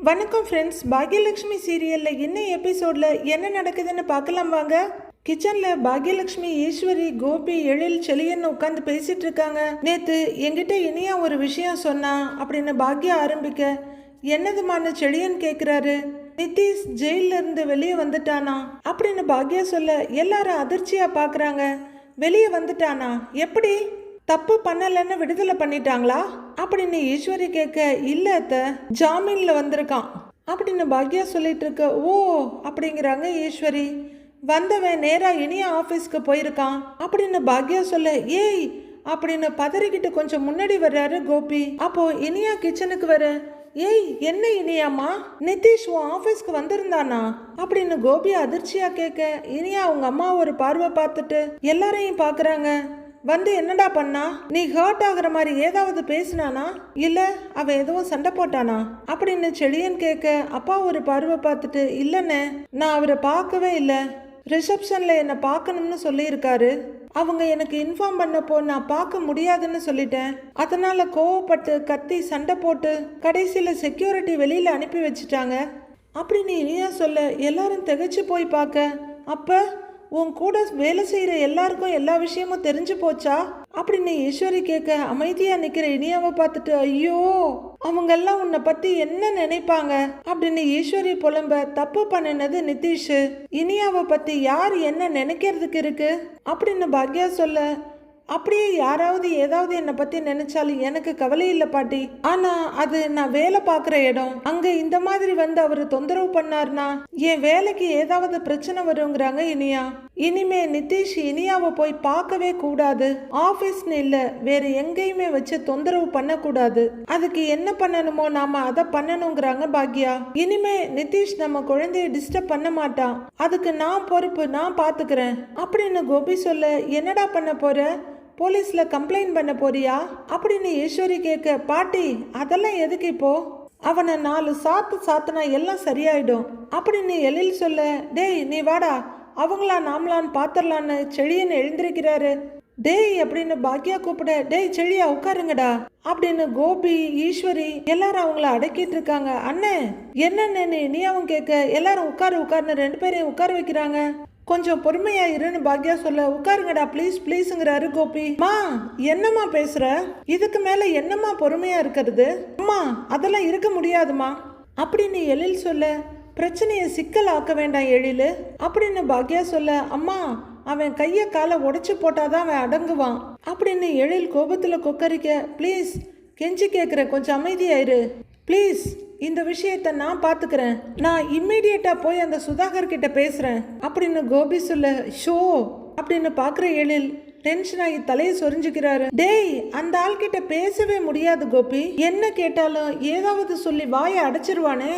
வணக்கம் ஃப்ரெண்ட்ஸ். பாக்யலட்சுமி சீரியலில் என்ன எபிசோடில் என்ன நடக்குதுன்னு பார்க்கலாம் வாங்க. கிச்சனில் பாக்யலட்சுமி, ஈஸ்வரி, கோபி, எழில், செலியன் உட்காந்து பேசிட்டு இருக்காங்க. நேற்று என்கிட்ட இனியா ஒரு விஷயம் சொன்னா அப்படின்னு பாக்யா ஆரம்பிக்க, என்னதுமான செலியன் கேட்குறாரு. நிதிஷ் ஜெயில இருந்து வெளியே வந்துட்டானா அப்படின்னு பாக்யா சொல்ல, எல்லாரும் அதிர்ச்சியாக பார்க்குறாங்க. வெளியே வந்துட்டானா? எப்படி? தப்பு பண்ணலன்னு விடுதலை பண்ணிட்டாங்களா அப்படின்னு ஈஸ்வரி கேட்க, இல்ல அத்த, ஜாமீன்ல வந்திருக்கான் அப்படின்னு பாக்யா சொல்லிட்டு இருக்க. ஓ அப்படிங்கிறாங்க ஈஸ்வரி. வந்தவன் நேரா இனியா ஆஃபீஸ்க்கு போயிருக்கான் அப்படின்னு பாக்யா சொல்ல, ஏய் அப்படின்னு பதறிக்கிட்டு கொஞ்சம் முன்னாடி வர்றாரு கோபி. அப்போ இனியா கிச்சனுக்கு வர, ஏய் என்ன இனியாமா, நிதிஷ் உன் ஆஃபீஸ்க்கு வந்திருந்தானா அப்படின்னு கோபி அதிர்ச்சியா கேட்க, இனியா அவங்க அம்மா ஒரு பார்வை பார்த்துட்டு எல்லாரையும் பார்க்குறாங்க. வந்து என்னடா பண்ணா? நீ ஹர்ட் ஆகுற மாதிரி ஏதாவது பேசினானா, இல்ல அவன் எதுவும் சண்டை போட்டானா அப்படின்னு செலியன் கேட்க, அப்பா ஒரு பார்வை பார்த்துட்டு, இல்லைண்ணே நான் அவரை பார்க்கவே இல்லை, ரிசப்ஷன்ல என்னை பார்க்கணும்னு சொல்லியிருக்காரு, அவங்க எனக்கு இன்ஃபார்ம் பண்ணப்போ நான் பார்க்க முடியாதுன்னு சொல்லிட்டேன், அதனால கோவப்பட்டு கத்தி சண்டை போட்டு கடைசியில் செக்யூரிட்டி வெளியில் அனுப்பி வச்சுட்டாங்க அப்படின்னு இனியா சொல்ல, எல்லாரும் திகைச்சு போய் பார்க்க, அப்ப உன் கூட வேலை செய்கிற எல்லாருக்கும் எல்லா விஷயமும் தெரிஞ்சு போச்சா அப்படின்னு ஈஸ்வரி கேட்க, அமைதியா நிக்கிற இனியாவை பார்த்துட்டு, ஐயோ அவங்கெல்லாம் உன்னை பத்தி என்ன நினைப்பாங்க அப்படின்னு ஈஸ்வரி புலம்ப, தப்பு பண்ணினது நிதிஷ், இனியாவை பத்தி யார் என்ன நினைக்கிறதுக்கு இருக்கு அப்படின்னு பாக்யா சொல்ல, அப்படியே யாராவது ஏதாவது என்னை பத்தி நினைச்சாலும் எனக்கு கவலை இல்லை பாட்டி, ஆனா அது நான் வேலை பார்க்குற இடம், அங்க இந்த மாதிரி வந்து அவரு தொந்தரவு பண்ணார்னா என் வேலைக்கு ஏதாவது பிரச்சனை வருங்கிறாங்க இனியா. இனிமே நிதிஷ் இனியாவை போய் பார்க்கவே கூடாது, ஆபீஸ்னு இல்லை வேற எங்கேயுமே வச்சு தொந்தரவு பண்ணக்கூடாது, அதுக்கு என்ன பண்ணணுமோ நாம அதை பண்ணணுங்கிறாங்க பாக்யா. இனிமே நிதிஷ் நம்ம குழந்தைய டிஸ்டர்ப் பண்ண மாட்டான், அதுக்கு நான் பொறுப்பு, நான் பாத்துக்கிறேன் அப்படின்னு கோபி சொல்ல, என்னடா பண்ண போற, போலீஸ்ல கம்ப்ளைண்ட் பண்ண போறியா அப்படின்னு ஈஸ்வரி கேட்க, பாட்டி அதெல்லாம் எதுக்கு, இப்போ அவனை 4 சாத்து சாத்துனா எல்லாம் சரியாயிடும் அப்படின்னு எழில் சொல்ல, டேய் நீ வாடா, அவங்களா நாமலான்னு பாத்திரலான்னு செழியன் எழுந்திருக்கிறாரு. டேய் அப்படின்னு பாக்யா கூப்பிட, டேய் செழியா உட்காருங்கடா அப்படின்னு கோபி, ஈஸ்வரி எல்லாரும் அவங்கள அடக்கிட்டு இருக்காங்க. அண்ணே என்னன்னு இனியாவும் கேட்க, எல்லாரும் உட்காரு உட்காருன்னு 2 பேரையும் உட்கார வைக்கிறாங்க. கொஞ்சம் பொறுமையா இருன்னு பாக்யா சொல்ல, உட்காருங்கடா ப்ளீஸ் ப்ளீஸுங்கிறாரு கோபி. மா என்னம்மா பேசுற, இதுக்கு மேல என்னம்மா பொறுமையா இருக்கிறது, அம்மா அதெல்லாம் இருக்க முடியாதுமா அப்படின்னு எழில் சொல்ல, பிரச்சனையை சிக்கல் ஆக்க வேண்டாம் எழில் அப்படின்னு பாக்யா சொல்ல, அம்மா அவன் கையை காலை உடைச்சு போட்டாதான் அவன் அடங்குவான் அப்படின்னு எழில் கோபத்துல கொக்கரிக்க, ப்ளீஸ் கெஞ்சி கேட்குற கொஞ்சம் அமைதியாயிரு ப்ளீஸ், இந்த விஷயத்த நான் பார்த்துக்கிறேன், நான் இம்மிடியேட்டா போய் அந்த சுதாகர் கிட்ட பேசுறேன் அப்படின்னு கோபி சொல்ல, ஷோ அப்படின்னு பார்க்குற எழில் டென்ஷன் ஆகி தலையை சொரிஞ்சுக்கிறாரு. டேய் அந்த ஆள் கிட்ட பேசவே முடியாது கோபி, என்ன கேட்டாலும் ஏதாவது சொல்லி வாயை அடைச்சிருவானே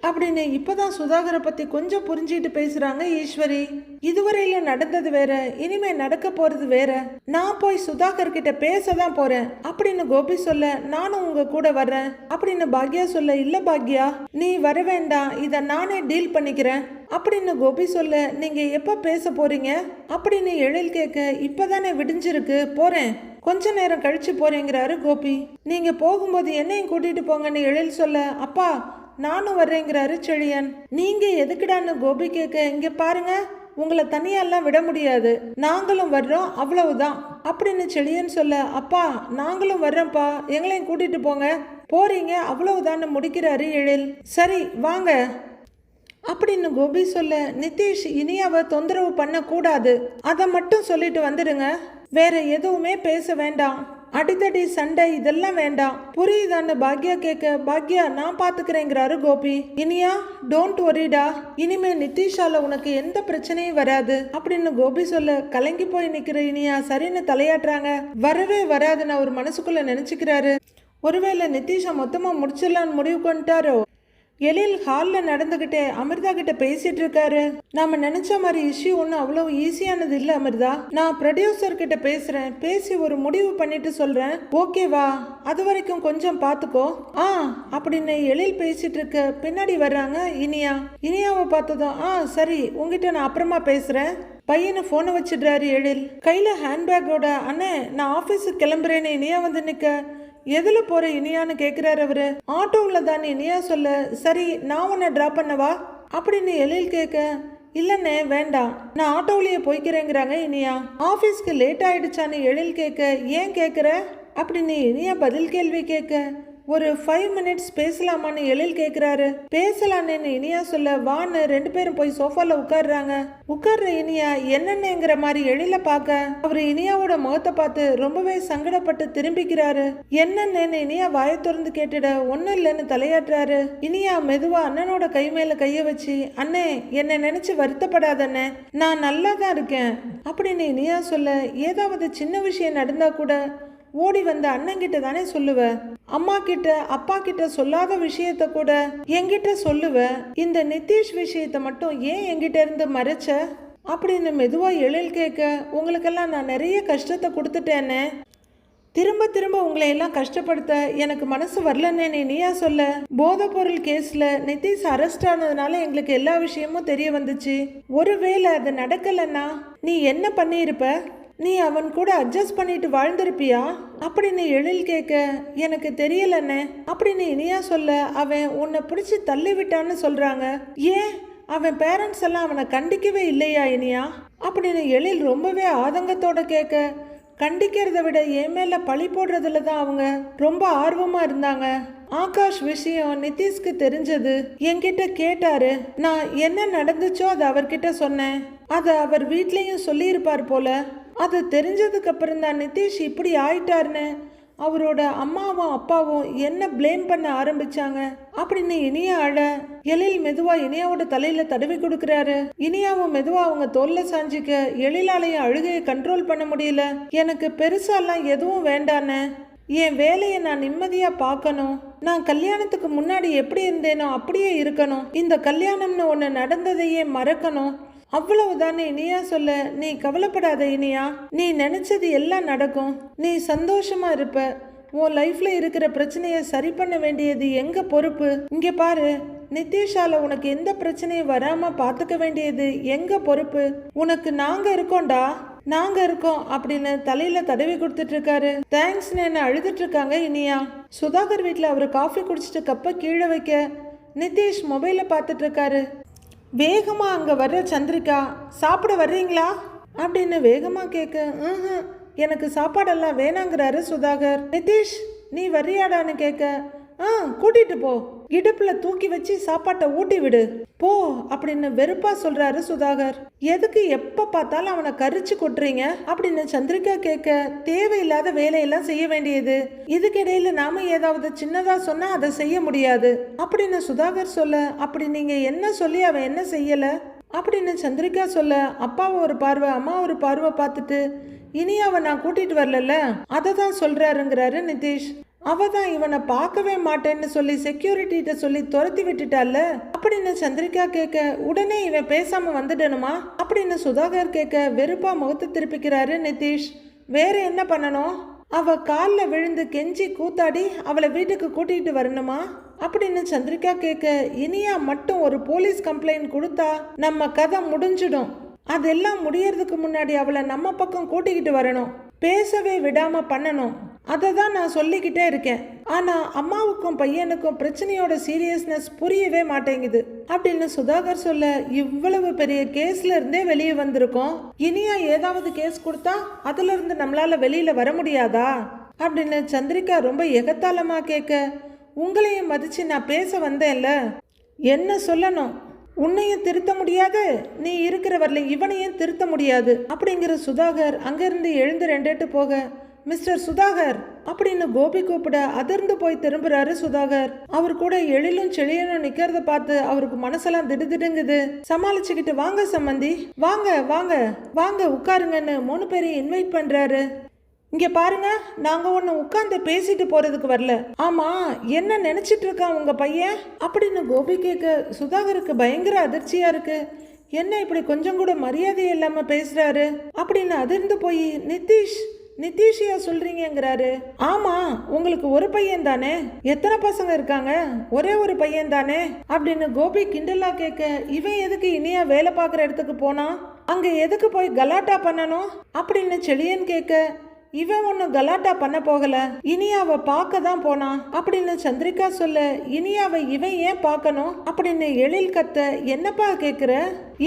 அப்படின்னு இப்பதான் சுதாகரை பத்தி கொஞ்சம் புரிஞ்சுட்டு பேசுறாங்க ஈஸ்வரி. இதுவரையில நடந்தது வேற, இனிமே நடக்க போறது வேற, நான் போய் சுதாகர் கிட்ட பேசதான் போறேன் அப்படின்னு கோபி சொல்ல, நானும் உங்க கூட வர்றேன் அப்படின்னு பாக்யா சொல்ல, இல்ல பாக்யா நீ வர வேண்டாம், இத நானே டீல் பண்ணிக்கிறேன் அப்படின்னு கோபி சொல்ல, நீங்க எப்ப பேச போறீங்க அப்படின்னு எழில் கேட்க, இப்பதானே விடிஞ்சிருக்கு, போறேன் கொஞ்ச நேரம் கழிச்சு போறேங்கிறாரு கோபி. நீங்க போகும்போது என்னையும் கூட்டிட்டு போங்கன்னு எழில் சொல்ல, அப்பா நானும் வர்றேங்கிறாரு செழியன். நீங்க எதுக்குடான்னு கோபி கேட்க, இங்க பாருங்க உங்களை தனியெல்லாம் விட முடியாது, நாங்களும் வர்றோம் அவ்வளவுதான் அப்படின்னு செழியன் சொல்ல, அப்பா நாங்களும் வர்றோம்ப்பா, எங்களையும் கூட்டிட்டு போங்க, போறீங்க அவ்வளவுதான்னு முடிக்கிறாரு எழில். சரி வாங்க அப்படின்னு கோபி சொல்ல, நிதிஷ் இனியாவை தொந்தரவு பண்ணக்கூடாது, அதை மட்டும் சொல்லிட்டு வந்துடுங்க, வேற எதுவுமே பேச வேண்டாம், அடித்தடி சண்டை இதெல்லாம் வேண்டாம், புரியுதான்னு பாக்யா கேட்க, பாக்யா நான் பாத்துக்கிறேங்கிறாரு கோபி. இனியா டோன்ட் ஒரிடா, இனிமே நிதிஷால உனக்கு எந்த பிரச்சனையும் வராது அப்படின்னு கோபி சொல்ல, கலங்கி போய் நிக்கிற இனியா சரின்னு தலையாட்டுறாங்க. வரவே வராதுன்னு அவர் மனசுக்குள்ள நினைச்சுக்கிறாரு. ஒருவேளை நிதிஷா மொத்தமா முடிச்சிடலான்னு முடிவு பண்ணிட்டாரோ. எழில் ஹாலில் நடந்துக்கிட்டே அமிர்தா கிட்ட பேசிட்டு இருக்காரு. நாம நினைச்ச மாதிரி இஷ்யூ ஒன்றும் அவ்வளவு ஈஸியானது இல்லை அமிர்தா, நான் ப்ரொடியூசர் கிட்ட பேசுறேன், பேசி ஒரு முடிவு பண்ணிட்டு சொல்றேன், ஓகேவா, அது வரைக்கும் கொஞ்சம் பார்த்துக்கோ அப்படின்னு எழில் பேசிட்டு இருக்க பின்னாடி வர்றாங்க இனியா. இனியாவை பார்த்ததும் சரி உங்ககிட்ட நான் அப்புறமா பேசுறேன் பையனை போனை வச்சிடுறாரு எழில். கையில ஹேண்ட்பேக்கோட, அண்ணே நான் ஆஃபீஸுக்கு கிளம்புறேன்னு இனியா வந்து நிற்க, எதுல போற இனியான்னு கேக்குறாரு அவரு. ஆட்டோவில் தான் இனியா சொல்ல, சரி நான் உன்னை டிராப் பண்ணவா அப்படின்னு எழில் கேட்க, இல்லைண்ணே வேண்டாம், நான் ஆட்டோவிலேயே போய்க்கிறேங்கிறாங்க இனியா. ஆஃபீஸ்க்கு லேட் ஆயிடுச்சான்னு எழில் கேட்க, ஏன் கேட்குற அப்படின்னு இனியா பதில் கேள்வி கேட்க, ஒரு 5 minutes பேசலாமான்னு எழில் கேட்குறாரு. பேசலான்னு இனியா சொல்ல, வான்னு 2 பேரும் போய் சோஃபால உட்காடுறாங்க. உட்கார்ற இனியா என்னென்னங்கிற மாதிரி எழில பார்க்க, அவர் இனியாவோட முகத்தை பார்த்து ரொம்பவே சங்கடப்பட்டு திரும்பிக்கிறாரு. என்னன்னு இனியா வாயை திறந்து கேட்டுட, ஒன்னும் இல்லைன்னு தலையாட்டுறாரு. இனியா மெதுவா அண்ணனோட கை மேல கைய வச்சு, அண்ணே என்னை நினைச்சு வருத்தப்படாதண்ணே, நான் நல்லா தான் இருக்கேன் அப்படின்னு இனியா சொல்ல, ஏதாவது சின்ன விஷயம் நடந்தா கூட ஓடி வந்த அண்ணங்கிட்ட தானே சொல்லுவ, அம்மா கிட்ட அப்பா கிட்ட சொல்லாத விஷயத்த கூட என்கிட்ட சொல்லுவ, இந்த நிதிஷ் விஷயத்த மட்டும் ஏன் என்கிட்ட இருந்து மறைச்ச அப்படின்னு மெதுவா எழில் கேட்க, உங்களுக்கெல்லாம் நான் நிறைய கஷ்டத்தை கொடுத்துட்டேன்னு, திரும்ப திரும்ப உங்களை எல்லாம் கஷ்டப்படுத்த எனக்கு மனசு வரலன்னு நீயா சொல்ல, போதைப் பொருள் கேஸ்ல நிதிஷ் அரெஸ்ட் ஆனதுனால எங்களுக்கு எல்லா விஷயமும் தெரிய வந்துச்சு. ஒருவேளை அது நடக்கலன்னா நீ என்ன பண்ணியிருப்ப, நீ அவன் கூட அட்ஜஸ்ட் பண்ணிட்டு வாழ்ந்திருப்பியா அப்படின்னு எழில் கேட்க, எனக்கு தெரியலண்ணே அப்படின்னு இனியா சொல்ல, அவன் உன்னை பிடிச்சி தள்ளி விட்டான்னு சொல்றாங்க, ஏன் அவன் பேரண்ட்ஸ் எல்லாம் அவனை கண்டிக்கவே இல்லையா இனியா அப்படின்னு எழில் ரொம்பவே ஆதங்கத்தோட கேட்க, கண்டிக்கிறத விட என் மேல பழி போடுறதுல தான் அவங்க ரொம்ப ஆர்வமா இருந்தாங்க. ஆகாஷ் விஷயம் நிதிஷ்க்கு தெரிஞ்சது, என்கிட்ட கேட்டாரு, நான் என்ன நடந்துச்சோ அதை அவர்கிட்ட சொன்னேன், அதை அவர் வீட்லயும் சொல்லியிருப்பார் போல, அது தெரிஞ்சதுக்கு அப்புறம் தான் நிதிஷ் இப்படி ஆயிட்டாருன்னு அவரோட அம்மாவும் அப்பாவும் என்ன பிளேம் பண்ண ஆரம்பிச்சாங்க அப்படின்னு இனியா அழ, எழில் மெதுவா இனியாவோட தலையில தடவி கொடுக்கறாரு. இனியாவும் மெதுவா அவங்க தோல்ல சாஞ்சிக்க, எழிலாலையும் அழுகையை கண்ட்ரோல் பண்ண முடியல. எனக்கு பெருசாலாம் எதுவும் வேண்டானே, என் வேலையை நான் நிம்மதியா பார்க்கணும், நான் கல்யாணத்துக்கு முன்னாடி எப்படி இருந்தேனோ அப்படியே இருக்கணும், இந்த கல்யாணம்னு ஒன்று நடந்ததையே மறக்கணும், அவ்வளவுதானே இனியா சொல்ல, நீ கவலைப்படாத இனியா, நீ நினைச்சது எல்லாம் நடக்கும், நீ சந்தோஷமா இருப்ப, உன் லைஃப்ல இருக்கிற பிரச்சனையை சரி பண்ண வேண்டியது எங்க பொறுப்பு, இங்க பாரு நிதிஷால உனக்கு எந்த பிரச்சனையும் வராம பாத்துக்க வேண்டியது எங்க பொறுப்பு, உனக்கு நாங்க இருக்கோம்டா, நாங்க இருக்கோம் அப்படின்னு தலையில தடவி கொடுத்துட்டு இருக்காரு. தேங்க்ஸ்னு என்ன அழுதுட்டு இருக்காங்க இனியா. சுதாகர் வீட்டுல அவரு காஃபி குடிச்சிட்டு கப்பை கீழே வைக்க, நிதிஷ் மொபைல பார்த்துட்டு இருக்காரு. வேகமா அங்க வர்ற சந்திரிகா, சாப்பிட வர்றீங்களா அப்படின்னு வேகமா கேட்க, எனக்கு சாப்பாடெல்லாம் வேணாங்கிறாரு சுதாகர். நிதிஷ் நீ வர்றியாடான்னு கேட்க, கூட்டிட்டு போ, இடுப்புல தூக்கி வச்சு சாப்பாட்டை ஊட்டி விடு போ அப்படின்னு வெறுப்பா சொல்றாரு சுதாகர். எதுக்கு எப்ப பார்த்தாலும் அவனை கரிச்சு கொட்டுறீங்க அப்படின்னு சந்திரிகா கேட்க, தேவையில்லாத வேலையெல்லாம் செய்ய வேண்டியது, இதுக்கிடையில நாம ஏதாவது சின்னதா சொன்னா அதை செய்ய முடியாது அப்படின்னு சுதாகர் சொல்ல, அப்படி நீங்க என்ன சொல்லி அவன் என்ன செய்யல அப்படின்னு சந்திரிகா சொல்ல, அப்பாவை ஒரு பார்வை அம்மா ஒரு பார்வை பார்த்துட்டு, இனி அவன் நான் கூட்டிட்டு வரல அதை தான் சொல்றாருங்கிறாரு நிதிஷ். அவ தான் இவனை பார்க்கவே மாட்டேன்னு சொல்லி செக்யூரிட்டிட்ட சொல்லி துரத்தி விட்டுட்டால அப்படின்னு சந்திரிகா கேட்க, உடனே இவன் பேசாம வந்துடணுமா அப்படின்னு சுதாகர் கேட்க, வெறுப்பா முகத்தை திருப்பிக்கிறாரு நிதிஷ். வேற என்ன பண்ணணும், அவ காலில் விழுந்து கெஞ்சி கூத்தாடி அவளை வீட்டுக்கு கூட்டிகிட்டு வரணுமா அப்படின்னு சந்திரிகா கேட்க, இனியா மட்டும் ஒரு போலீஸ் கம்ப்ளைண்ட் கொடுத்தா நம்ம கதை முடிஞ்சிடும், அதெல்லாம் முடியறதுக்கு முன்னாடி அவளை நம்ம பக்கம் கூட்டிக்கிட்டு வரணும், பேசவே விடாம பண்ணணும், அதை தான் நான் சொல்லிக்கிட்டே இருக்கேன், ஆனா அம்மாவுக்கும் பையனுக்கும் பிரச்சனையோட சீரியஸ்னஸ் புரியவே மாட்டேங்குது அப்படின்னு சுதாகர் சொல்ல, இவ்வளவு பெரிய கேஸ்ல இருந்தே வெளியே வந்திருக்கோம், இனியா ஏதாவது கேஸ் கொடுத்தா அதுல இருந்து நம்மளால வெளியில வர முடியாதா அப்படின்னு சந்திரிகா ரொம்ப எகத்தாளமா கேட்க, உங்களையும் மதிச்சு நான் பேச வந்தேன்ல, என்ன சொல்லணும், உன்னையும் திருத்த முடியாது, நீ இருக்கிற வரல இவனையும் திருத்த முடியாது அப்படிங்கிற சுதாகர் அங்கிருந்து எழுந்து 2 எட்டு போக, மிஸ்டர் சுதாகர் அப்படின்னு கோபி கூப்பிட அதிர்ந்து போய் திரும்புறாரு சுதாகர். அவர் கூட எழிலும் செழியனும் நிக்கிறத பார்த்து அவருக்கு மனசெல்லாம் திடுதிடுங்குது. சமாளிச்சுக்கிட்டு, வாங்க சம்பந்தி, வாங்க வாங்க வாங்க உட்காருங்கன்னு 3 பேரையும் இன்வைட் பண்றாரு. இங்க பாருங்க, நாங்க ஒண்ணு உட்கார்ந்து பேசிட்டு போறதுக்கு வரல, ஆமா என்ன நினைச்சிட்டு இருக்கான் உங்க பையன் அப்படின்னு கோபி கேட்க, சுதாகருக்கு பயங்கர அதிர்ச்சியா இருக்கு. என்ன இப்படி கொஞ்சம் கூட மரியாதை இல்லாம பேசுறாரு அப்படின்னு அதிர்ந்து போய், நிதிஷியா சொல்றீங்கிறாரு. ஆமா, உங்களுக்கு ஒரு பையன் தானே, எத்தனை பசங்க இருக்காங்க, ஒரே ஒரு பையன் தானே அப்படின்னு கோபி கிண்டலா கேட்க, இவன் எதுக்கு இனியா வேலை பார்க்குற இடத்துக்கு போனா, அங்க எதுக்கு போய் கலாட்டா பண்ணணும் அப்படின்னு செழியன் கேட்க, இவன் ஒன்னும் கலாட்டா பண்ண போகல, இனியாவை பார்க்க தான் போனான் அப்படின்னு சந்திரிகா சொல்ல, இனியாவை இவன் ஏன் பார்க்கணும் அப்படின்னு எழில் கத்த, என்னப்பா கேக்குற?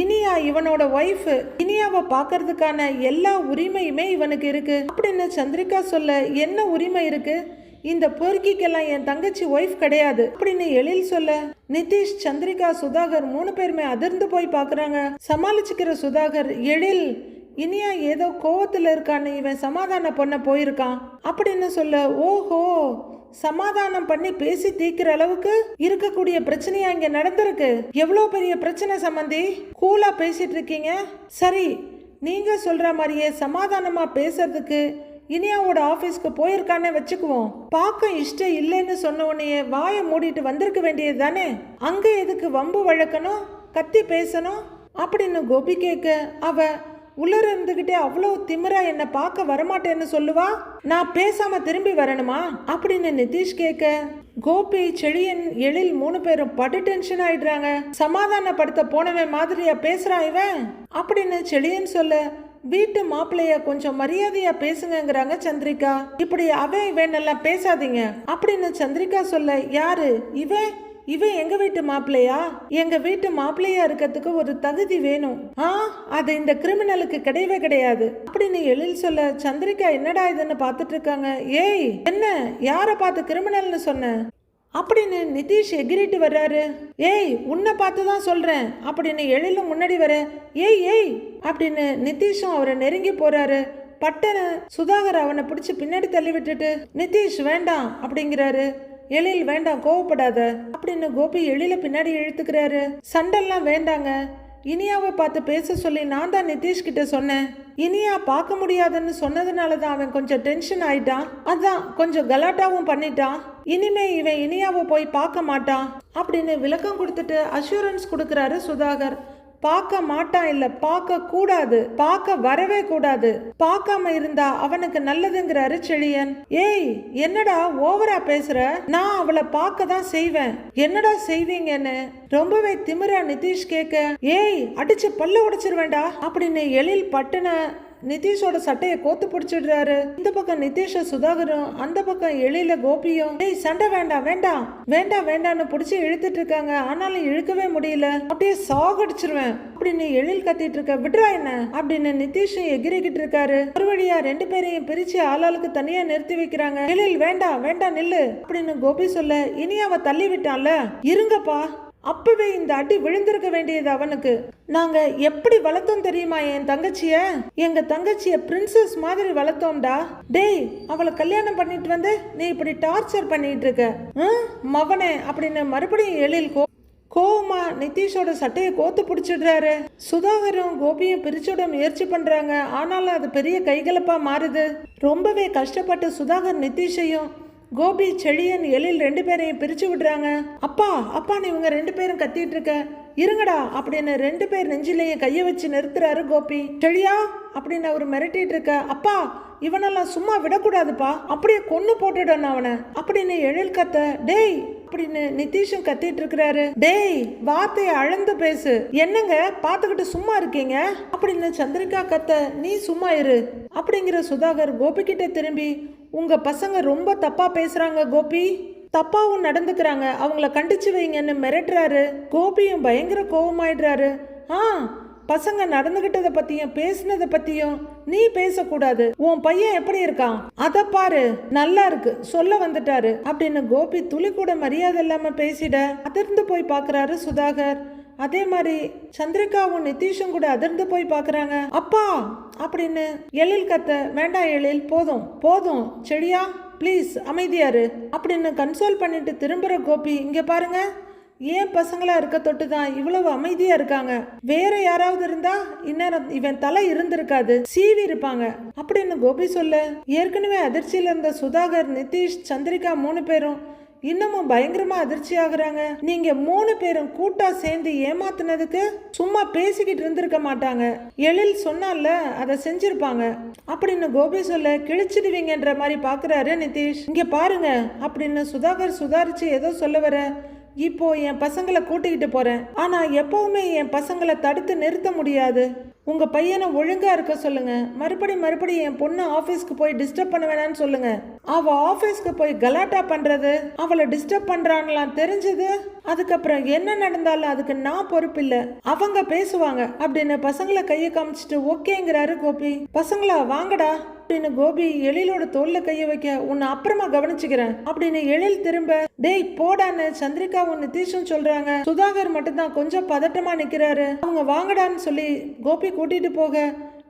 இனியா இவனோட ஒய்ஃப், இனியாவை பார்க்கறதுக்கான எல்லா உரிமையுமே இவனுக்கு இருக்கு அப்படின்னு சந்திரிகா சொல்ல, என்ன உரிமை இருக்கு? இந்த பொறுக்கிக்கெல்லாம் என் தங்கச்சி ஒய்ஃப் கிடையாது அப்படின்னு எழில் சொல்ல, நிதிஷ், சந்திரிகா, சுதாகர் 3 பேருமே அதிர்ந்து போய் பார்க்கறாங்க. சமாளிச்சுக்கிற சுதாகர், எழில், இனியா ஏதோ கோவத்துல இருக்கான்னு இவன் சமாதானம் பண்ண போயிருக்கான் அப்படின்னு சொல்ல, ஓஹோ, சமாதானம் பண்ணி பேசி தீக்கிற அளவுக்கு இருக்கக்கூடிய பிரச்சனையா இங்க நடந்திருக்கு. எவ்வளவு பெரிய பிரச்சனை சம்பந்தி, கூலா பேசிட்டு இருக்கீங்க. சரி, நீங்க சொல்ற மாதிரியே சமாதானமா பேசுறதுக்கு இனியாவோட ஆபீஸ்க்கு போயிருக்கானே வச்சுக்குவோம். பார்க்க இஷ்டம் இல்லைன்னு சொன்ன உடனே வாயை மூடிட்டு வந்திருக்க வேண்டியது தானே, அங்க எதுக்கு வம்பு வழக்கணும், கத்தி பேசணும் அப்படின்னு கோபி கேட்க, அவ உள்ளர இருந்துகிட்டே அவ்வளோ திமிரா என்ன பார்க்க வரமாட்டேன்னு சொல்லுவா, நான் பேசாம திரும்பி வரணுமா அப்படின்னு நிதிஷ் கேட்க, கோபி, செழியன், எழில் 3 பேரும் படு டென்ஷன் ஆயிடுறாங்க. சமாதானப்படுத்த போனவன் மாதிரியா பேசுறான் இவன் அப்படின்னு செழியன் சொல்ல, வீட்டு மாப்பிள்ளைய கொஞ்சம் மரியாதையா பேசுங்கிறாங்க சந்திரிகா. இப்படி அவன் இவன் எல்லாம் பேசாதீங்க அப்படின்னு சந்திரிகா சொல்ல, யாரு இவன்? இவன் எங்க வீட்டு மாப்பிள்ளையா? எங்க வீட்டு மாப்பிள்ளையா இருக்கிறதுக்கு ஒரு தகுதி வேணும். அது இந்த கிரிமினலுக்கு கிடையவே கிடையாது அப்படின்னு எழில் சொல்ல, சந்திரிகா என்னடா இதுன்னு பார்த்துட்டு இருக்காங்க. ஏய், என்ன, யாரை பார்த்து கிரிமினல்னு சொன்ன அப்படின்னு நிதிஷ் எகிரிட்டு வர்றாரு. ஏய், உன்னை பார்த்து தான் சொல்றேன் அப்படின்னு எழிலும் முன்னாடி வர, ஏய் ஏய் அப்படின்னு நிதிஷும் அவரை நெருங்கி போறாரு. பட்டன சுதாகர் அவனை பிடிச்சி பின்னாடி தள்ளி விட்டுட்டு, நிதிஷ் வேண்டாம் அப்படிங்கிறாரு. எழில், வேண்டாம், கோவப்படாத அப்படின்னு கோபி எழில பின்னாடி இழுத்துக்கிறாரு. சண்டெல்லாம் வேண்டாங்க, இனியாவை பார்த்து பேச சொல்லி நான் தான் நிதிஷ் கிட்ட சொன்னேன். இனியா பார்க்க முடியாதுன்னு சொன்னதுனால தான் அவன் கொஞ்சம் டென்ஷன் ஆயிட்டான், அதான் கொஞ்சம் கலாட்டாவும் பண்ணிட்டான். இனிமே இவன் இனியாவை போய் பார்க்க மாட்டான் அப்படின்னு விளக்கம் கொடுத்துட்டு அஷூரன்ஸ் கொடுக்கறாரு சுதாகர். பார்க்க மாட்டான் இல்ல, பார்க்க கூடாது, பார்க்க வரவே கூடாது, பார்க்காம இருந்தா அவனுக்கு நல்லதுங்கிறாரு செழியன். ஏய், என்னடா ஓவரா பேசுற? நான் அவளை பார்க்க தான் செய்வேன். என்னடா செய்வீங்கன்னு ரொம்பவே திமிரா நிதிஷ் கேட்க, ஏய், அடிச்சு பல்ல உடைச்சிருவேண்டா அப்படின்னு எழில் பட்டுன நிதிஷோட சட்டையை கோத்து பிடிச்சிடுறாரு. இந்த பக்கம் நிதிஷ சுதாகரும், அந்த பக்கம் எழில கோபியும், ஏய் சண்டை வேண்டாம் வேண்டாம் வேண்டாம் வேண்டாம்னு பிடிச்சி இழுத்துட்டு இருக்காங்க. ஆனாலும் இழுக்கவே முடியல, அப்படியே சாகடிச்சிருவேன் அப்படின்னு எழில் கத்திட்டு இருக்க, விடுறா என்ன அப்படின்னு நிதிஷும் எகிரிக்கிட்டு இருக்காரு. ஒரு வழியா 2 பேரையும் பிரிச்சு ஆளாளுக்கு தனியா நிறுத்தி வைக்கிறாங்க. எழில், வேண்டாம் வேண்டாம் நில்லு அப்படின்னு கோபி சொல்ல, இனி அவ தள்ளி விட்டான்ல, இருங்கப்பா, அப்பவே இந்த அடி விழுந்திருக்க வேண்டியது அவனுக்கு. நாங்க எப்படி வளர்த்தோம் தெரியுமா என் தங்கச்சிய? எங்க தங்கச்சிய பிரின்சஸ் மாதிரி வளர்த்தோம்டா. டேய், அவளை கல்யாணம் பண்ணிட்டு வந்து நீ இப்படி டார்ச்சர் பண்ணிட்டு இருக்க மவனே அப்படின்னு மறுபடியும் எழில் கோவமா நிதிஷோட சட்டையை கோத்து பிடிச்சிடுறாரு. சுதாகரும் கோபியும் பிரிச்சுட முயற்சி பண்றாங்க. ஆனாலும் அது பெரிய கைகலப்பா மாறுது. ரொம்பவே கஷ்டப்பட்டு சுதாகர் நிதிஷையும் கோபி, செழியன், எழில் 2 பேரையும் பிரிச்சு விடுறாங்க. அப்பா அப்பான்னு இவங்க 2 பேரும் கத்திட்டு இருக்க, இருங்கடா அப்படின்னு 2 பேர் நெஞ்சிலேயே கைய வச்சு நிறுத்துறாரு கோபி. செழியா அப்படின்னு அவர் மிரட்டிட்டு இருக்க, அப்பா இவனெல்லாம் சும்மா விடக்கூடாதுப்பா, அப்படியே கொன்னு போட்டுடணும் அவனை அப்படின்னு எழில் கத்த, டேய் அப்படின்னு நிதிஷும் கத்திட்டு இருக்கிறாரு. டேய், வார்த்தையை அளந்து பேசு, என்னங்க பாத்துக்கிட்டு சும்மா இருக்கீங்க அப்படின்னு சந்திரிகா கத்த, நீ சும்மா இரு அப்படிங்கிற சுதாகர் கோபி கிட்ட திரும்பி, உங்க பசங்க ரொம்ப தப்பா பேசுறாங்க கோபி, தப்பாவும் நடந்துக்கிறாங்க, அவங்கள கண்டிச்சு வைங்கன்னு மிரட்டுறாரு. கோபியும் பயங்கர கோபமாயிடுறாரு. பசங்க நடந்துகிட்டத பத்தியும் பேசினத பத்தியும் நீ பேசக்கூடாது, உன் பையன் எப்படி இருக்கான் அத பாரு, நல்லா இருக்கு சொல்ல வந்துட்டாரு அப்படின்னு கோபி துளி கூட மரியாதை இல்லாம பேசிட அதிர்ந்து போய் பாக்குறாரு சுதாகர். அதே மாதிரி சந்திரிகாவும் நிதிஷும் கூட அதிர்ந்து போய் பாக்குறாங்க. அப்பா அப்படின்னு எழில் கத்த, வேண்டாம் எழில், போதும் போதும், செடியா ப்ளீஸ் அமைதியாரு அப்படின்னு கன்சோல் பண்ணிட்டு திரும்புற கோபி, இங்க பாருங்க, ஏன் பசங்களா இருக்க தொட்டு தான் இவ்வளவு அமைதியா இருக்காங்க, வேற யாராவது இருந்தா இந்நேரம் இவன் தலை இருந்திருக்காது, சீவி இருப்பாங்க அப்படின்னு கோபி சொல்ல, ஏற்கனவே அதிர்ச்சியில இருந்த சுதாகர், நிதிஷ், சந்திரிகா 3 பேரும் இன்னமும் பயங்கரமா அதிர்ச்சி ஆகுறாங்க. நீங்க 3 பேரும் கூட்டா சேர்ந்து ஏமாத்துனதுக்கு சும்மா பேசிக்கிட்டு இருந்திருக்க மாட்டாங்க, எழில் சொன்னால அதை செஞ்சிருப்பாங்க அப்படின்னு கோபி சொல்ல, கிழிச்சிடுவீங்கன்ற மாதிரி பாக்குறாரு நிதிஷ். இங்க பாருங்க அப்படின்னு சுதாகர் சுதாரிச்சு ஏதோ சொல்ல வர, இப்போ என் பசங்களை கூட்டிக்கிட்டு போறேன், ஆனா எப்பவுமே என் பசங்களை தடுத்து நிறுத்த முடியாது, உங்க பையனை ஒழுங்கா இருக்க சொல்லுங்க. மறுபடி என் பொண்ணு ஆபீஸ்க்கு போய் டிஸ்டர்ப் பண்ண வேணாம்னு சொல்லுங்க. அவ ஆபீஸ்க்கு போய் கலாட்டா பண்றது, அவளை டிஸ்டர்ப் பண்றான்லாம் தெரிஞ்சது, அதுக்கப்புறம் என்ன நடந்தாலும் அதுக்கு நான் பொறுப்பில்லை, அவங்க பேசுவாங்க அப்படின்னு பசங்களை கையை காமிச்சிட்டு ஓகேங்கிறாரு கோபி. பசங்களா வாங்கடா அப்படின்னு கோபி எழிலோட தோல்ல கைய வைக்க, உன்னை அப்புறமா கவனிச்சுக்கிறேன் அப்படின்னு எழில் திரும்ப, டேய் போடான்னு சந்திரிகாவும் நிதிஷும் சொல்றாங்க. சுதாகர் மட்டும்தான் கொஞ்சம் பதட்டமா நிக்கிறாரு. அவங்க வாங்கடான்னு சொல்லி கோபி கூட்டிட்டு போக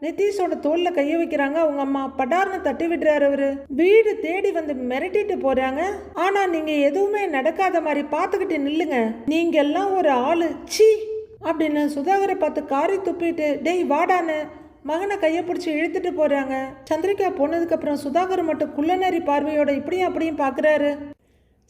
நிதிஷோட தோல்ல கைய வைக்கிறாங்க. அவங்க அம்மா படார்னு தட்டி விடுறாரு. அவரு வீடு தேடி வந்து மிரட்டிட்டு போறாங்க. ஆனா நீங்க எதுவுமே நடக்காத மாதிரி பாத்துக்கிட்டு நில்லுங்க, நீங்க எல்லாம் ஒரு ஆளு சீ அப்படின்னு சுதாகரை பார்த்து காரி துப்பிட்டு டேய் வாடான்னு மகனை கையை பிடிச்சி இழுத்துட்டு போறாங்க. சந்திரிகா போனதுக்கு அப்புறம் சுதாகர் மட்டும் குள்ளநரி பார்வையோட இப்படியும் அப்படியும் பாக்குறாரு.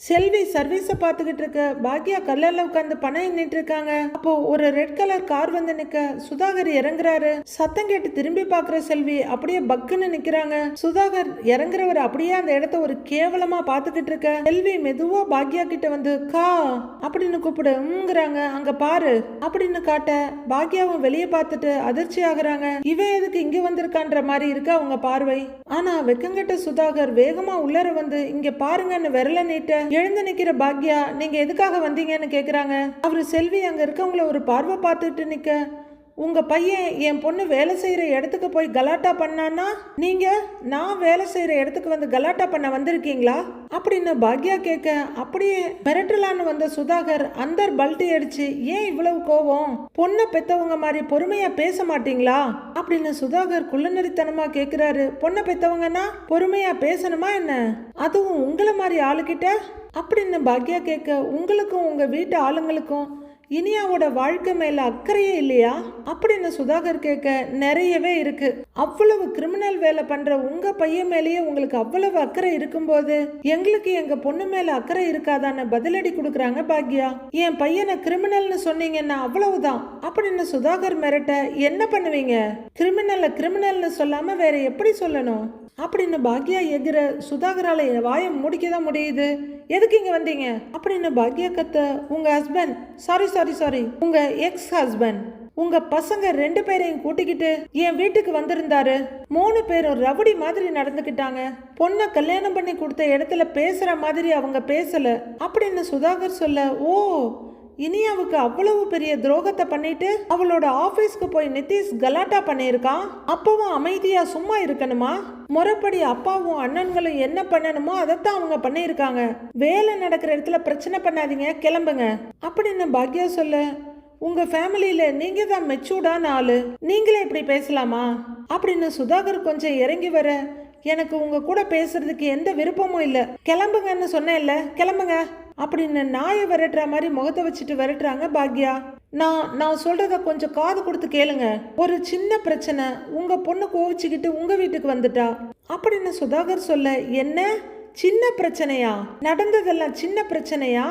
செல்வி சர்வீஸை பார்த்துக்கிட்டு இருக்க பாக்யா கல்லர்ல உட்காந்து பணம் எண்ணிட்டு இருக்காங்க. அப்போ ஒரு ரெட் கலர் கார் வந்து நிக்க சுதாகர் இறங்குறாரு. சத்தம் கேட்டு திரும்பி பாக்குற செல்வி அப்படியே பக்குன்னு நிக்கிறாங்க. சுதாகர் இறங்குறவர் அப்படியே அந்த இடத்த ஒரு கேவலமா பாத்துக்கிட்டு இருக்க செல்வி மெதுவா பாக்யா கிட்ட வந்து கா அப்படின்னு கூப்பிடுங்கிறாங்க. அங்க பாரு அப்படின்னு காட்ட பாக்யாவும் வெளியே பார்த்துட்டு அதிர்ச்சி ஆகுறாங்க. இவன் எதுக்கு இங்க வந்திருக்கான்ற மாதிரி இருக்கு அவங்க பார்வை. ஆனா வெக்கங்கட்ட சுதாகர் வேகமா உள்ளர வந்து இங்க பாருங்கன்னு விரல நீட்ட எழுந்து நிக்கிற பாக்யா நீங்க எதுக்காக வந்தீங்கன்னு கேக்குறாங்க. அவரு செல்வி அங்க இருக்கவங்கள ஒரு பார்வை பார்த்துட்டு நிக்க, உங்க பையன் என் பொண்ணு வேலை செய்யற இடத்துக்கு போய் கலாட்டா பண்ணான்னா நீங்க நான் வேலை செய்யற இடத்துக்கு வந்து கலாட்டா பண்ண வந்திருக்கீங்களா அப்படின்னு பாக்யா கேட்க, அப்படியே மிரட்டலான்னு வந்த சுதாகர் அந்த பல்ட்டி அடிச்சு, ஏன் இவ்வளவு கோவம், பொண்ணை பெத்தவங்க மாதிரி பொறுமையா பேச மாட்டீங்களா அப்படின்னு சுதாகர் குள்ளநரித்தனமா கேக்குறாரு. பொண்ணை பெத்தவங்கன்னா பொறுமையா பேசணுமா என்ன, அதுவும் உங்களை மாதிரி ஆளுகிட்ட அப்படின்னு பாக்யா கேட்க, உங்களுக்கும் உங்க வீட்டு ஆளுங்களுக்கும் இனியாவோட வாழ்க்கை மேல அக்கறையே இல்லையா அப்படின்னு சுதாகர் கேட்க, நிறையவே இருக்கு. அவ்வளவு கிரிமினல் வேலை பண்ற உங்க பையன் மேலேயே உங்களுக்கு அவ்வளவு அக்கறை இருக்கும்போது எங்களுக்கு எங்க பொண்ணு மேல அக்கறை இருக்காதான்னு பதிலடி கொடுக்குறாங்க பாக்யா. என் பையனை கிரிமினல்னு சொன்னீங்கன்னா அவ்வளவுதான் அப்படின்னு சுதாகர் மிரட்ட, என்ன பண்ணுவீங்க, கிரிமினல்னு சொல்லாம வேற எப்படி சொல்லணும் அப்படின்னு பாக்யா எகிற சுதாகரால வாயை முடிக்கதான் முடியுது. எதுக்கு இங்க வந்தீங்க அப்படின்னு பாக்யா கத்த, உங்க ஹஸ்பண்ட் சாரி உங்க எக்ஸ் ஹஸ்பண்ட் உங்க பசங்க 2 பேரையும் கூட்டிக்கிட்டு என் வீட்டுக்கு வந்திருந்தாரு. 3 பேரும் ரவுடி மாதிரி நடந்துக்கிட்டாங்க. பொண்ணை கல்யாணம் பண்ணி கொடுத்த இடத்துல பேசுற மாதிரி அவங்க பேசல அப்படின்னு சுதாகர் சொல்ல, ஓ இனியாவுக்கு அவ்வளவு பெரிய துரோகத்தை பண்ணிட்டு அவளோட ஆபீஸ்க்கு போய் நிதிஷ் கலாட்டா பண்ணியிருக்கான். அப்பவும் அமைதியா சும்மா இருக்கணுமா, முறைப்படி அப்பாவும் அண்ணன்களும் என்ன பண்ணணுமோ அதைத்தான் அவங்க பண்ணியிருக்காங்க. வேலை நடக்கிற இடத்துல பிரச்சனை பண்ணாதீங்க, கிளம்புங்க அப்படின்னு பாக்யா சொல்ல, உங்க ஃபேமிலியில நீங்க தான் மெச்சூர்டான ஆளு, நீங்களே இப்படி பேசலாமா அப்படின்னு சுதாகர் கொஞ்சம் இறங்கி வர, எனக்கு உங்க கூட பேசுறதுக்கு எந்த விருப்பமும் இல்லை, கிளம்புங்கன்னு சொன்னேன்ல கிளம்புங்க அப்படின்னு நாயை விரட்டுற மாதிரி முகத்தை வச்சுட்டு விரட்டுறாங்க பாக்யா. நான் சொல்றத கொஞ்சம் காது கொடுத்து கேளுங்க. ஒரு சின்ன பிரச்சனை, உங்க பொண்ணு கோவிச்சுக்கிட்டு உங்க வீட்டுக்கு வந்துட்டா அப்படின்னு சுதாகர் சொல்ல, என்ன சின்ன பிரச்சனையா, நடந்ததெல்லாம் சின்ன பிரச்சனையா,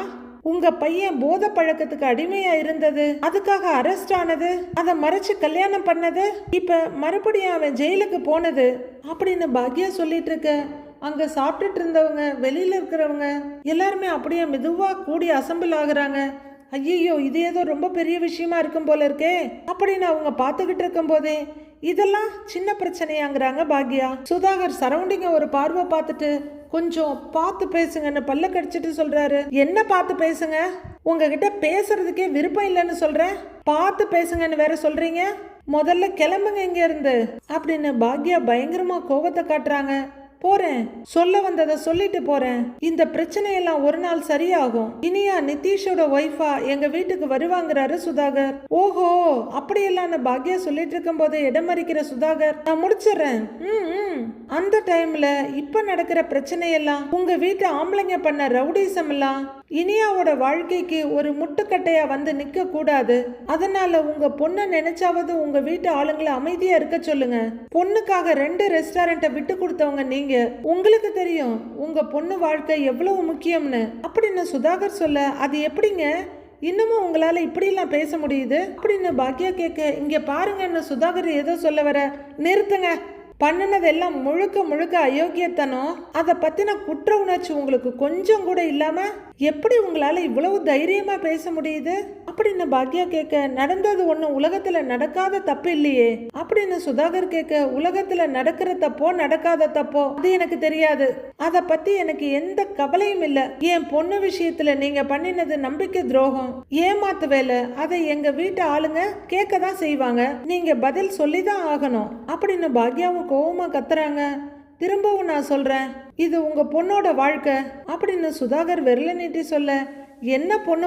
உங்க பையன் போதை பழக்கத்துக்கு அடிமையா இருந்தது, அதுக்காக அரெஸ்ட் ஆனது, அதை மறைச்சு கல்யாணம் பண்ணது, இப்ப மறுபடியும் அவன் ஜெயிலுக்கு போனது அப்படின்னு பாக்யா சொல்லிட்டு இருக்க, அங்க சாப்பிட்டுட்டு இருந்தவங்க வெளியில இருக்கிறவங்க எல்லாருமே அப்படியே மெதுவா கூடி அசம்பிள் ஆகுறாங்க. ஐயோ இது ஏதோ ரொம்ப பெரிய விஷயமா இருக்கும் போல இருக்கே அப்படின்னு அவங்க பார்த்துக்கிட்டு இருக்கும் போதே, இதெல்லாம் சின்ன பிரச்சனையாங்கிறாங்க பாக்யா. சுதாகர் சரௌண்டிங்க ஒரு பார்வை பார்த்துட்டு, கொஞ்சம் பார்த்து பேசுங்கன்னு பல்ல கடிச்சிட்டு சொல்றாரு. என்ன பார்த்து பேசுங்க, உங்ககிட்ட பேசுறதுக்கே விருப்பம் இல்லைன்னு சொல்றேன், பார்த்து பேசுங்கன்னு வேற சொல்றீங்க, முதல்ல கிளம்புங்க இங்க இருந்து அப்படின்னு பாக்யா பயங்கரமா கோபத்தை காட்டுறாங்க. போறேன், சொல்ல வந்ததை சொல்லிட்டு போறேன், இந்த பிரச்சனையெல்லாம் ஒரு நாள் சரியாகும், இனியா நிதிஷோட ஒய்ஃபா எங்க வீட்டுக்கு வருவாங்கிறாரு சுதாகர். ஓஹோ அப்படியெல்லாம் பாக்யா சொல்லிட்டு இருக்கும் போது இடமறிக்கிற சுதாகர், நான் முடிச்சிடுறேன். அந்த டைம்ல இப்ப நடக்கிற பிரச்சனையெல்லாம், உங்க வீட்டு ஆம்பளைங்க பண்ண ரவுடிசம் எல்லாம் இனியாவோட வாழ்க்கைக்கு ஒரு முட்டுக்கட்டையா வந்து நிக்க கூடாது. அதனால உங்க பொண்ணை நினைச்சாவது உங்க வீட்டு ஆளுங்களை அமைதியா இருக்க சொல்லுங்க. பொண்ணுக்காக 2 ரெஸ்டாரண்ட்டை விட்டு கொடுத்தவங்க நீங்க, உங்களுக்கு தெரியும் உங்க பொண்ணு வாழ்க்கை எவ்வளவு முக்கியம்னு அப்படின்னு சுதாகர் சொல்ல, அது எப்படிங்க இன்னமும் உங்களால இப்படிலாம் பேச முடியுது அப்படின்னு பாக்யா கேட்க, இங்க பாருங்கன்னு சுதாகர் ஏதோ சொல்ல வர, நிறுத்துங்க, பண்ணினதெல்லாம் முழுக்க அயோக்கியத்தனம், அதை பத்தின குற்ற உணர்ச்சி உங்களுக்கு கொஞ்சம் கூட இல்லாம எப்படி உங்களால இவ்வளவு தைரியமா பேச முடியுது அப்படின்னு பாக்யா கேட்க, நடந்தது ஒண்ணு உலகத்துல நடக்காத தப்பு இல்லையே அப்படின்னு சுதாகர் கேட்க, உலகத்துல நடக்கிற தப்போ நடக்காத தப்போ அது எனக்கு தெரியாது, அத பத்தி எனக்கு எந்த கவலையும் இல்ல. என் பொண்ணு விஷயத்துல நீங்க பண்ணினது நம்பிக்கை துரோகம், ஏமாத்து வேலை. அதை எங்க வீட்டு ஆளுங்க கேட்க தான் செய்வாங்க, நீங்க பதில் சொல்லிதான் ஆகணும் அப்படின்னு பாக்யாவும் கோவமா கத்துறாங்க. திரும்பவும் நான் சொல்றேன், இது உங்க பொண்ணோட வாழ்க்கை அப்படின்னு சுதாகர் விரல நீட்டி சொல்ல, என்ன பொண்ணு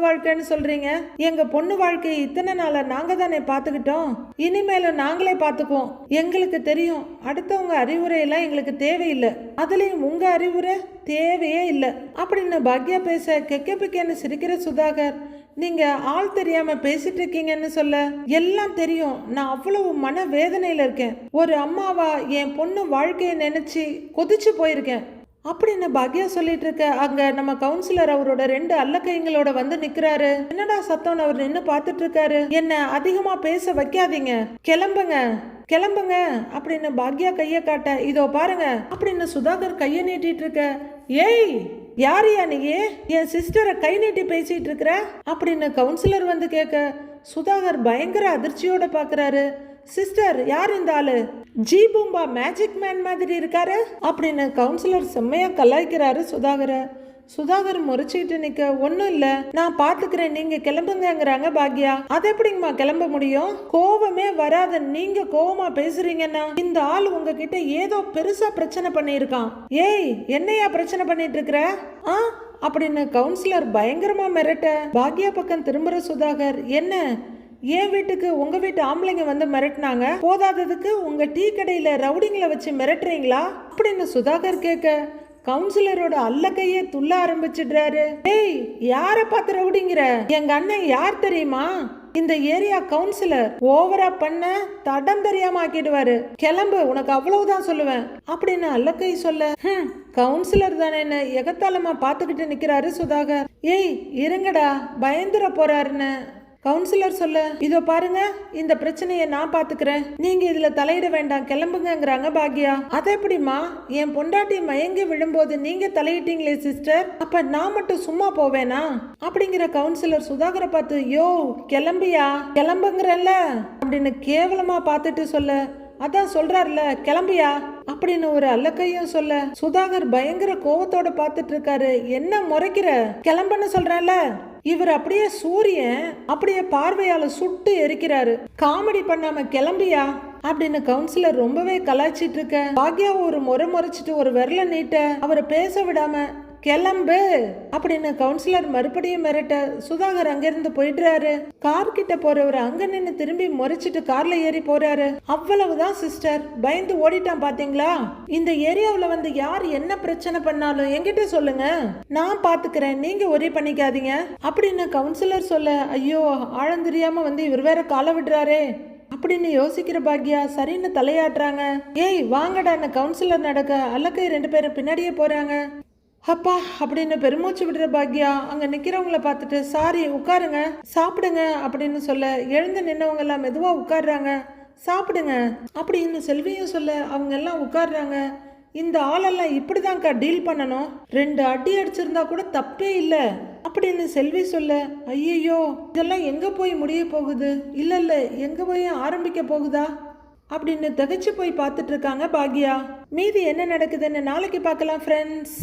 வாழ்க்கைன்னு சொல்றீங்க? எங்க பொண்ணு வாழ்க்கையை இத்தனை நாளா நாங்க தானே பாத்துக்கிட்டோம், இனிமேலும் நாங்களே பாத்துக்குவோம். எங்களுக்கு தெரியும் அடுத்தவங்க அறிவுரை எல்லாம் எங்களுக்கு தேவையில்லை, அதுலயும் உங்க அறிவுரை தேவையே இல்லை அப்படின்னு பாக்யா பேச, கெக்க பிக்கன்னு சிரிக்கிற சுதாகர், நீங்க ஆள் தெரியாம பேசிட்டு இருக்கீங்கன்னு சொல்ல, எல்லாம் தெரியும், நான் அவ்வளவு மன வேதனையில இருக்கேன். ஒரு அம்மாவா என் பொண்ணு வாழ்க்கையை நினைச்சு கொதிச்சு போயிருக்கேன் அப்படின்னு பாக்யா சொல்லிட்டு இருக்க, அங்க நம்ம கவுன்சிலர் அவரோட 2 அல்லக்கைங்களோட வந்து நிக்கிறாரு. என்னடா சத்தம் அவர் நின்னு பாத்துட்டு இருக்காரு. என்ன அதிகமா பேச வைக்காதீங்க, கிளம்புங்க அப்படின்னு பாக்யா கைய காட்ட, இதோ பாருங்க அப்படின்னு சுதாகர் கைய நீட்டிட்டு இருக்க, ஏய் யாரியா நீ என் சிஸ்டரை கை நீட்டி பேசிட்டு இருக்கிற அப்படின்னு கவுன்சிலர் வந்து கேட்க, சுதாகர் பயங்கர அதிர்ச்சியோட பாக்குறாரு. சிஸ்டர் யார் இந்த ஆளு, ஜி பூம்பா மேஜிக் மேன் மாதிரி இருக்காரு அப்படின்னு கவுன்சிலர் செம்மையா கலாய்க்கிறாரு சுதாகர் முறைச்சிட்டு நிக்க, ஒன்னும் இல்ல நான் பாத்துக்கிறேன், நீங்க கிளம்புங்கிறாங்க பாக்யா. அது எப்படிங்கம்மா கிளம்ப முடியும், கோவமே வராத நீங்க கோவமா பேசுறீங்கன்னா இந்த ஆள் உங்ககிட்ட ஏதோ பெருசா பிரச்சனை பண்ணியிருக்கான். ஏய் என்னையா பிரச்சனை பண்ணிட்டு இருக்கிற அப்படின்னு கவுன்சிலர் பயங்கரமா மிரட்ட, பாக்யா பக்கம் திரும்புற சுதாகர், என்ன என் வீட்டுக்கு உங்க வீட்டு ஆம்பளைங்க வந்து மிரட்டினாங்க, போதாததுக்கு உங்க டீ கடையில ரவுடிங்களை வச்சு மிரட்டுறீங்களா அப்படின்னு சுதாகர் கேட்க, கவுன்சிலரோட அல்ல கையே துள்ள ஆரம்பிச்சிடுறாரு. ஏய் யார பார்த்து ரவுடிங்கிற, எங்க அண்ணன் யார் தெரியுமா, இந்த ஏரியா கவுன்சிலர், ஓவரா பண்ண தடம் தெரியாம ஆக்கிடுவாரு, கிளம்பு உனக்கு அவ்வளவுதான் சொல்லுவேன் அப்படின்னு அல்லக்கை சொல்ல, கவுன்சிலர் தானே எகத்தாலமா பாத்துக்கிட்டு நிக்கிறாரு சுதாகர். ஏய் இருங்கடா பயந்துர போறாருன்னு கவுன்சிலர் சொல்ல, இதோ பாருங்க இந்த பிரச்சனையை நான் பாத்துக்கிறேன், நீங்க இதுல தலையிட வேண்டாம் கிளம்புங்கிறாங்க பாக்யா. அதை எப்படிமா, என் பொண்டாட்டி மயங்கி விழும்போது நீங்க தலையிட்டீங்களே சிஸ்டர், அப்ப நான் மட்டும் சும்மா போவேனா அப்படிங்கிற கவுன்சிலர் சுதாகரை பார்த்து, யோ கிளம்புங்கிறல்ல அப்படின்னு கேவலமா பார்த்துட்டு சொல்ல, அதான் சொல்றாருல கிளம்பியா அப்படின்னு ஒரு அல்லக்கையும் சொல்ல, சுதாகர் பயங்கர கோவத்தோட பார்த்துட்டு இருக்காரு. என்ன முறைக்கிற, கிளம்புன்னு சொல்றேன்ல. இவர் அப்படியே சூரியன் அப்படியே பார்வையால சுட்டு எரிக்கிறாரு, காமெடி பண்ணாம கிளம்பியா அப்படின்னு கவுன்சிலர் ரொம்பவே கலாய்ச்சிட்டு இருக்க, பாக்யா ஒரு முறைச்சிட்டு ஒரு விரல நீட்ட அவரை பேச விடாம, கிளம்பு அப்படின்னு கவுன்சிலர் மறுபடியும் மிரட்ட, சுதாகர் அங்கிருந்து போயிடுறாரு. கார் கிட்ட போறவர் அங்க நின்று திரும்பி முறைச்சிட்டு கார்ல ஏறி போறாரு. அவ்வளவுதான் சிஸ்டர், பயந்து ஓடிட்டான் பாத்தீங்களா, இந்த ஏரியாவுல வந்து யார் என்ன பிரச்சனை பண்ணாலும் என்கிட்ட சொல்லுங்க, நான் பாத்துக்கிறேன், நீங்க ஒரே பண்ணிக்காதீங்க அப்படின்னு கவுன்சிலர் சொல்ல, ஐயோ ஆழந்தெரியாம வந்து இவர் வேற காலை விடுறாரே அப்படின்னு யோசிக்கிற பாக்யா சரின்னு தலையாட்டுறாங்க. ஏய் வாங்கடான்னு கவுன்சிலர் நடக்க, அல்லக்கை 2 பேரும் பின்னாடியே போறாங்க. அப்பா அப்படின்னு பெருமூச்சு விடுற பாக்யா அங்க நிக்கிறவங்கள பார்த்துட்டு, சாரி உட்காருங்க சாப்பிடுங்க அப்படின்னு சொல்ல, எழுந்து நின்னவங்க எல்லாம் மெதுவா உட்காடுறாங்க, சாப்பிடுங்க அப்படின்னு செல்வியும் சொல்ல அவங்க எல்லாம் உட்காடுறாங்க. இந்த ஆளெல்லாம் இப்படிதான்க்கா டீல் பண்ணணும், 2 அடி அடிச்சிருந்தா கூட தப்பே இல்லை அப்படின்னு செல்வி சொல்ல, ஐயோ இதெல்லாம் எங்க போய் முடிய போகுது, இல்ல எங்க போய் ஆரம்பிக்க போகுதா அப்படின்னு திகைச்சு போய் பார்த்துட்டு இருக்காங்க பாக்யா. மீதி என்ன நடக்குதுன்னு நாளைக்கு பார்க்கலாம் ஃப்ரெண்ட்ஸ்.